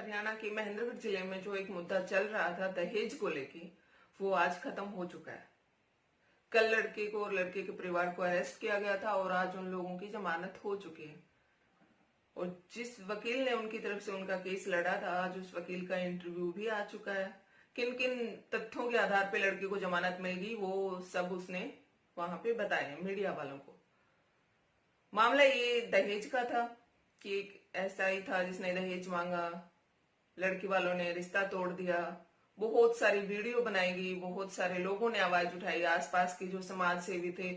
हरियाणा के महेंद्रगढ़ जिले में जो एक मुद्दा चल रहा था दहेज को लेके, वो आज खत्म हो चुका है। कल लड़के को और लड़के के परिवार को अरेस्ट किया गया था और आज उन लोगों की जमानत हो चुकी है। और जिस वकील ने उनकी तरफ से उनका केस लड़ा था, आज उस वकील का इंटरव्यू भी आ चुका है। किन किन तथ्यों के आधार पे लड़के को जमानत मिल गई, वो सब उसने वहां पे बताया मीडिया वालों को। मामला ये दहेज का था कि एक ऐसा ही था जिसने दहेज मांगा, लड़की वालों ने रिश्ता तोड़ दिया। बहुत सारी वीडियो बनाई गई, बहुत सारे लोगों ने आवाज उठाई, आसपास के जो समाज सेवी थे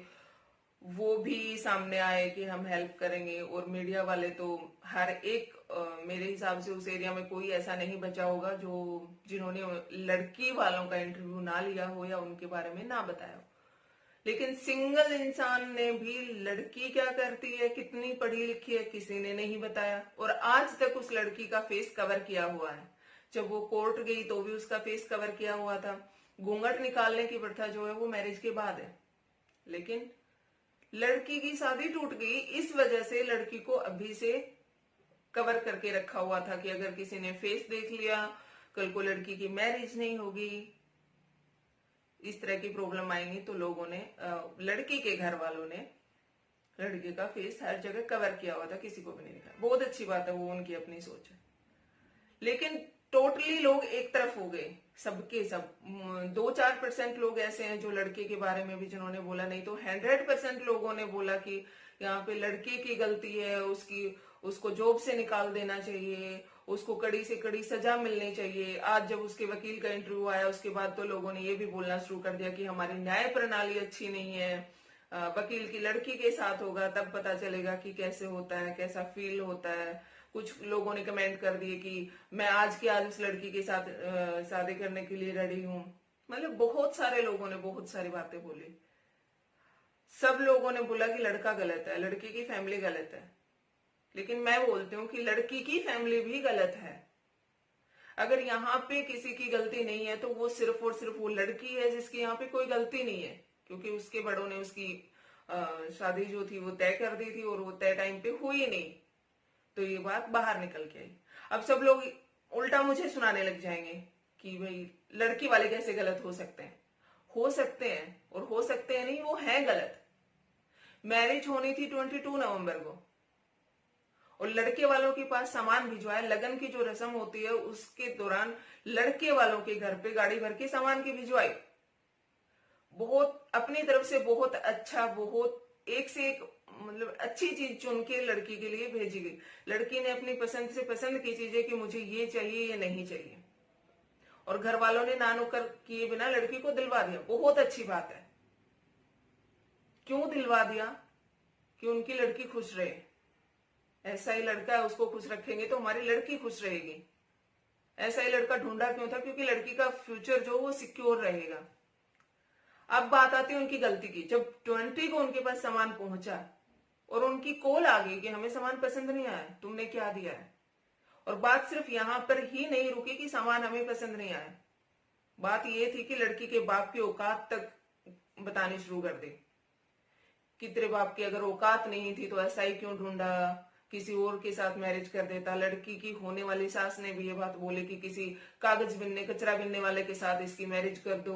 वो भी सामने आए कि हम हेल्प करेंगे। और मीडिया वाले तो हर एक मेरे हिसाब से उस एरिया में कोई ऐसा नहीं बचा होगा जो जिन्होंने लड़की वालों का इंटरव्यू ना लिया हो या उनके बारे में ना बताया हो। लेकिन सिंगल इंसान ने भी लड़की क्या करती है, कितनी पढ़ी लिखी है, किसी ने नहीं बताया। और आज तक उस लड़की का फेस कवर किया हुआ है। जब वो कोर्ट गई तो भी उसका फेस कवर किया हुआ था। घूंघट निकालने की प्रथा जो है वो मैरिज के बाद है। लेकिन लड़की की शादी टूट गई, इस वजह से लड़की को अभी से कवर करके रखा हुआ था कि अगर किसी ने फेस देख लिया, कल को लड़की की मैरिज नहीं होगी, इस तरह की प्रॉब्लम आएंगी। तो लोगों ने, लड़की के घर वालों ने लड़के का फेस हर जगह कवर किया हुआ था, किसी को भी नहीं दिखाया। बहुत अच्छी बात है, वो उनकी अपनी सोच है। लेकिन टोटली लोग एक तरफ हो गए, सबके सब। 2-4% लोग ऐसे हैं जो लड़के के बारे में भी जिन्होंने बोला, नहीं तो 100% लोगों ने बोला कि यहाँ पे लड़के की गलती है, उसको जॉब से निकाल देना चाहिए, उसको कड़ी से कड़ी सजा मिलनी चाहिए। आज जब उसके वकील का इंटरव्यू आया उसके बाद तो लोगों ने ये भी बोलना शुरू कर दिया कि हमारी न्याय प्रणाली अच्छी नहीं है, वकील की लड़की के साथ होगा तब पता चलेगा कि कैसे होता है, कैसा फील होता है। कुछ लोगों ने कमेंट कर दिए कि मैं आज की आज उस लड़की के साथ शादी करने के लिए रेडी हूं। मतलब बहुत सारे लोगों ने बहुत सारी बातें बोली। सब लोगों ने बोला कि लड़का गलत है, लड़की की फैमिली गलत है। लेकिन मैं बोलती हूँ कि लड़की की फैमिली भी गलत है। अगर यहाँ पे किसी की गलती नहीं है तो वो सिर्फ और सिर्फ वो लड़की है जिसकी यहाँ पे कोई गलती नहीं है, क्योंकि उसके बड़ों ने उसकी शादी जो थी वो तय कर दी थी और वो तय टाइम पे हुई नहीं, तो ये बात बाहर निकल के आई। अब सब लोग उल्टा मुझे सुनाने लग जाएंगे कि भाई लड़की वाले कैसे गलत हो सकते हैं। हो सकते हैं, और हो सकते हैं नहीं, वो है गलत। मैरिज होनी थी 22 नवंबर को और लड़के वालों के पास सामान भिजवाया। लगन की जो रस्म होती है उसके दौरान लड़के वालों के घर पे गाड़ी भर के सामान की भिजवाई। बहुत अपनी तरफ से बहुत अच्छा, बहुत एक से एक मतलब अच्छी चीज चुन के लड़की के लिए भेजी गई। लड़की ने अपनी पसंद से पसंद की चीजें कि मुझे ये चाहिए, ये नहीं चाहिए, और घर वालों ने ना नुक्कर किए बिना लड़की को दिलवा दिया। बहुत अच्छी बात है। क्यों दिलवा दिया? कि उनकी लड़की खुश रहे। ऐसा ही लड़का है, उसको खुश रखेंगे तो हमारी लड़की खुश रहेगी। ऐसा ही लड़का ढूंढा क्यों था? क्योंकि लड़की का फ्यूचर जो वो सिक्योर रहेगा। अब बात आती है उनकी गलती की। जब 20 को उनके पास सामान पहुंचा और उनकी कॉल आ गई कि हमें सामान पसंद नहीं आया, तुमने क्या दिया है। और बात सिर्फ यहां पर ही नहीं रुकी कि सामान हमें पसंद नहीं आया। बात यह थी कि लड़की के बाप की औकात तक बतानी शुरू कर दी कि तेरे बाप की अगर औकात नहीं थी तो ऐसा ही क्यों ढूंढा, किसी और के साथ मैरिज कर देता। लड़की की होने वाली सास ने भी ये बात बोली कि किसी कागज बिनने, कचरा बिनने वाले के साथ इसकी मैरिज कर दो।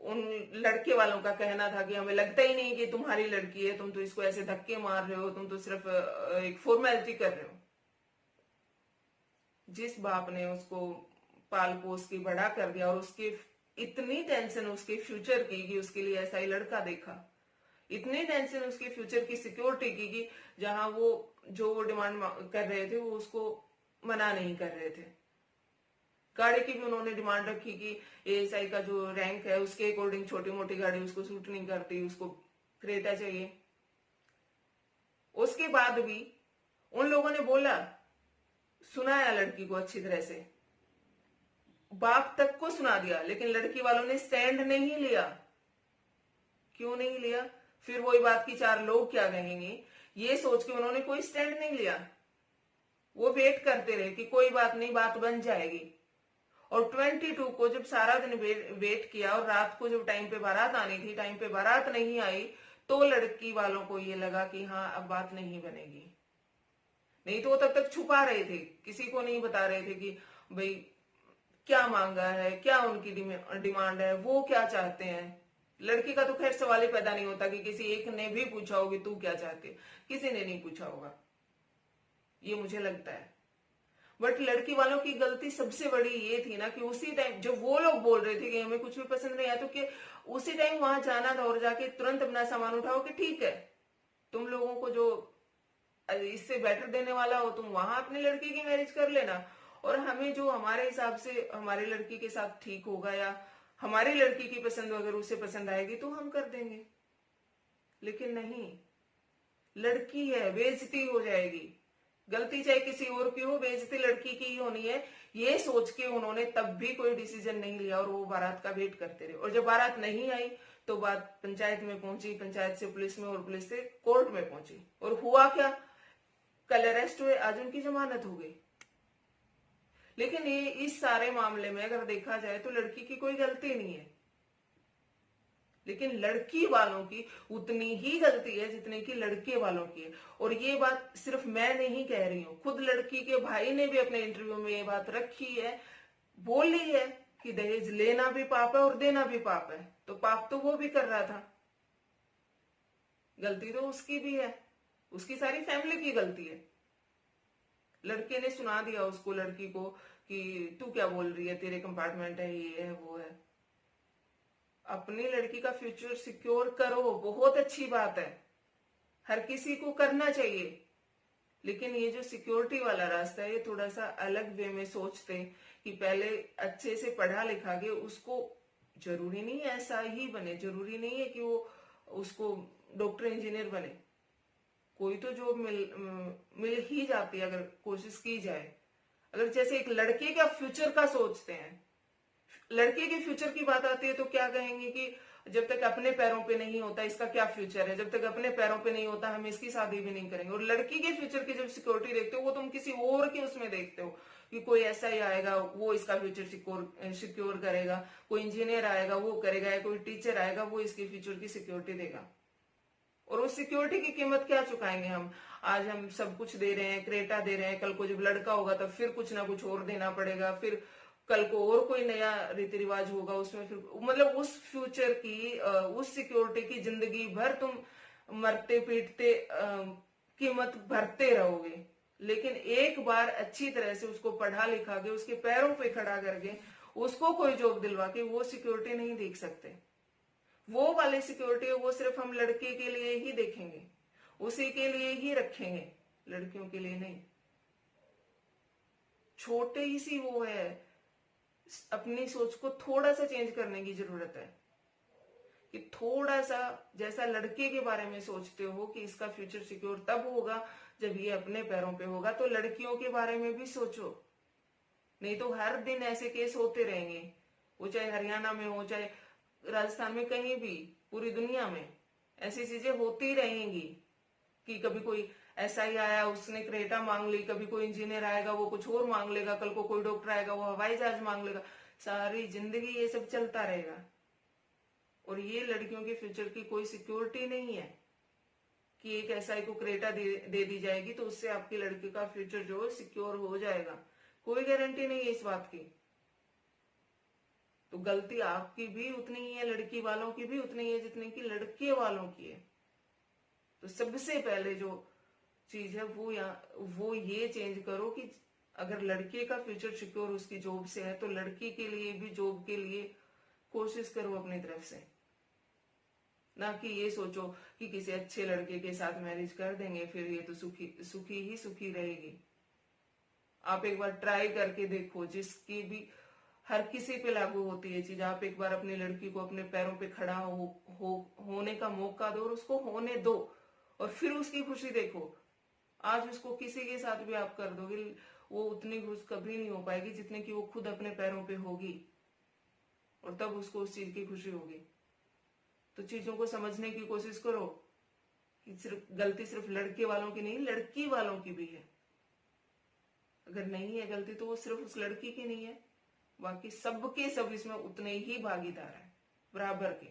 उन लड़के वालों का कहना था कि हमें लगता ही नहीं कि तुम्हारी लड़की है, तुम तो इसको ऐसे धक्के मार रहे हो, तुम तो सिर्फ एक फॉर्मेलिटी कर रहे हो। जिस बाप ने उसको पाल पोस के बड़ा कर दिया और उसकी इतनी टेंशन उसके फ्यूचर की कि उसके लिए ऐसा ही लड़का देखा, इतनी टेंशन उसके फ्यूचर की सिक्योरिटी की कि जहां वो जो वो डिमांड कर रहे थे वो उसको मना नहीं कर रहे थे। गाड़ी की भी उन्होंने डिमांड रखी कि एएसआई का जो रैंक है उसके अकॉर्डिंग छोटी मोटी गाड़ी उसको सूट नहीं करती, उसको क्रेटा चाहिए। उसके बाद भी उन लोगों ने बोला, सुनाया लड़की को अच्छी तरह से, बाप तक को सुना दिया, लेकिन लड़की वालों ने स्टैंड नहीं लिया। क्यों नहीं लिया? फिर वही बात की 4 लोग क्या कहेंगे, ये सोच के उन्होंने कोई स्टैंड नहीं लिया। वो वेट करते रहे कि कोई बात नहीं, बात बन जाएगी। और 22 को जब सारा दिन वेट किया और रात को जब टाइम पे बारात आनी थी, टाइम पे बारात नहीं आई, तो लड़की वालों को ये लगा कि हाँ अब बात नहीं बनेगी। नहीं तो वो तब तक छुपा रहे थे, किसी को नहीं बता रहे थे कि भाई क्या मांगा है, क्या उनकी डिमांड है, वो क्या चाहते हैं। लड़की का तो खैर सवाल ही पैदा नहीं होता कि किसी एक ने भी पूछा हो कि तू क्या चाहती है, किसी ने नहीं पूछा होगा, ये मुझे लगता है। बट लड़की वालों की गलती सबसे बड़ी ये थी ना कि उसी टाइम जब वो लोग बोल रहे थे कि हमें कुछ भी पसंद नहीं आया, तो कि उसी टाइम वहां जाना था और जाके तुरंत अपना सामान उठाओ कि ठीक है, तुम लोगों को जो इससे बेटर देने वाला हो तुम वहां अपनी लड़की की मैरिज कर लेना, और हमें जो हमारे हिसाब से हमारी लड़की के साथ ठीक होगा या हमारी लड़की की पसंद अगर उसे पसंद आएगी तो हम कर देंगे। लेकिन नहीं, लड़की है, बेइज्जती हो जाएगी। गलती चाहे किसी और की हो, बेइज्जती लड़की की ही होनी है, ये सोच के उन्होंने तब भी कोई डिसीजन नहीं लिया और वो बारात का वेट करते रहे। और जब बारात नहीं आई तो बात पंचायत में पहुंची, पंचायत से पुलिस में और पुलिस से कोर्ट में पहुंची, और हुआ क्या, कल अरेस्ट हुए, आज उनकी जमानत हो गई। लेकिन ये इस सारे मामले में अगर देखा जाए तो लड़की की कोई गलती नहीं है, लेकिन लड़की वालों की उतनी ही गलती है जितनी कि लड़के वालों की है। और ये बात सिर्फ मैं नहीं कह रही हूं, खुद लड़की के भाई ने भी अपने इंटरव्यू में ये बात रखी है, बोली है कि दहेज लेना भी पाप है और देना भी पाप है, तो पाप तो वो भी कर रहा था, गलती तो उसकी भी है, उसकी सारी फैमिली की गलती है। लड़के ने सुना दिया उसको, लड़की को, कि तू क्या बोल रही है, तेरे कंपार्टमेंट है, ये है वो है। अपनी लड़की का फ्यूचर सिक्योर करो, बहुत अच्छी बात है, हर किसी को करना चाहिए। लेकिन ये जो सिक्योरिटी वाला रास्ता है, ये थोड़ा सा अलग वे में सोचते कि पहले अच्छे से पढ़ा लिखा के उसको, जरूरी नहीं है ऐसा ही बने, जरूरी नहीं है कि वो उसको डॉक्टर इंजीनियर बने, कोई तो जॉब मिल ही जाती है अगर कोशिश की जाए। अगर जैसे एक लड़के का फ्यूचर का सोचते हैं, लड़के के फ्यूचर की बात आती है तो क्या कहेंगे कि जब तक अपने पैरों पे नहीं होता इसका क्या फ्यूचर है, जब तक अपने पैरों पे नहीं होता हम इसकी शादी भी नहीं करेंगे। और लड़की के फ्यूचर की जब सिक्योरिटी देखते हो वो तुम किसी और के उसमें देखते हो कि कोई ऐसा ही आएगा वो इसका फ्यूचर सिक्योर करेगा, कोई इंजीनियर आएगा वो करेगा, या कोई टीचर आएगा वो इसके फ्यूचर की सिक्योरिटी देगा। और उस सिक्योरिटी की कीमत क्या चुकाएंगे हम, आज हम सब कुछ दे रहे हैं, क्रेटा दे रहे हैं, कल को जब लड़का होगा तब फिर कुछ ना कुछ और देना पड़ेगा, फिर कल को और कोई नया रीति रिवाज होगा उसमें, फिर मतलब उस फ्यूचर की उस सिक्योरिटी की जिंदगी भर तुम मरते पीटते कीमत भरते रहोगे। लेकिन एक बार अच्छी तरह से उसको पढ़ा लिखा के उसके पैरों पे खड़ा करके उसको कोई जॉब दिलवा के वो सिक्योरिटी नहीं देख सकते। वो वाली सिक्योरिटी है वो सिर्फ हम लड़के के लिए ही देखेंगे, उसी के लिए ही रखेंगे, लड़कियों के लिए नहीं। छोटे ही सी वो है, अपनी सोच को थोड़ा सा चेंज करने की जरूरत है कि थोड़ा सा जैसा लड़के के बारे में सोचते हो कि इसका फ्यूचर सिक्योर तब होगा जब ये अपने पैरों पे होगा, तो लड़कियों के बारे में भी सोचो। नहीं तो हर दिन ऐसे केस होते रहेंगे, वो चाहे हरियाणा में हो चाहे राजस्थान में, कहीं भी पूरी दुनिया में ऐसी चीजें होती रहेंगी कि कभी कोई ऐसा ही आया उसने क्रेटा मांग ली, कभी कोई इंजीनियर आएगा वो कुछ और मांग लेगा, कल को कोई डॉक्टर आएगा वो हवाई जहाज मांग लेगा, सारी जिंदगी ये सब चलता रहेगा। और ये लड़कियों के फ्यूचर की कोई सिक्योरिटी नहीं है कि एक एसआई को क्रेटा दे दी जाएगी तो उससे आपकी लड़की का फ्यूचर जो है सिक्योर हो जाएगा, कोई गारंटी नहीं है इस बात की। तो गलती आपकी भी उतनी ही है, लड़की वालों की भी उतनी ही है जितनी कि लड़के वालों की है। तो सबसे पहले जो चीज है वो ये चेंज करो कि अगर लड़के का फ्यूचर सिक्योर उसकी जॉब से है तो लड़की के लिए भी जॉब के लिए कोशिश करो अपनी तरफ से, ना कि ये सोचो कि किसी अच्छे लड़के के साथ मैरिज कर देंगे फिर ये तो सुखी सुखी ही सुखी रहेगी। आप एक बार ट्राई करके देखो, जिसकी भी हर किसी पे लागू होती है चीज, आप एक बार अपनी लड़की को अपने पैरों पे खड़ा होने का मौका दो और उसको होने दो, और फिर उसकी खुशी देखो। आज उसको किसी के साथ भी आप कर दोगे वो उतनी खुश कभी नहीं हो पाएगी जितने कि वो खुद अपने पैरों पे होगी, और तब उसको उस चीज की खुशी होगी। तो चीजों को समझने की कोशिश करो कि सिर्फ गलती सिर्फ लड़के वालों की नहीं, लड़की वालों की भी है। अगर नहीं है गलती तो वो सिर्फ उस लड़की की नहीं है, बाकी सबके सब इसमें उतने ही भागीदार है, बराबर के।